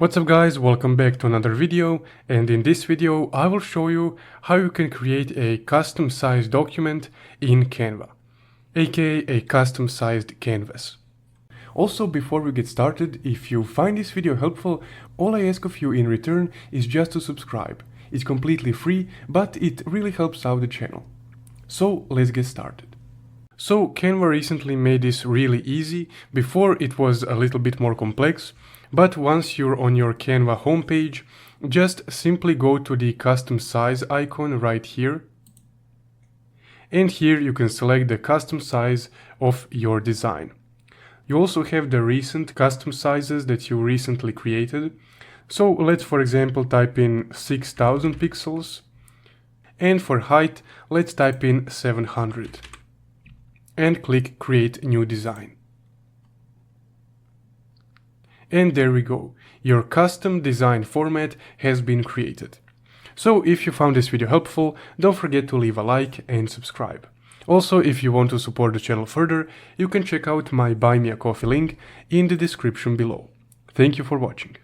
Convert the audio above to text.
What's up guys, welcome back to another video, and in this video I will show you how you can create a custom sized document in Canva, aka a custom sized canvas. Also, before we get started, if you find this video helpful, all I ask of you in return is just to subscribe. It's completely free, but it really helps out the channel. So let's get started. So Canva recently made this really easy. Before it was a little bit more complex, but once you're on your Canva homepage, just simply go to the custom size icon right here. And here you can select the custom size of your design. You also have the recent custom sizes that you recently created. So let's, for example, type in 6000 pixels. And for height, let's type in 700. And click Create New Design. And there we go. Your custom design format has been created. So if you found this video helpful, don't forget to leave a like and subscribe. Also, if you want to support the channel further, you can check out my Buy Me a Coffee link in the description below. Thank you for watching.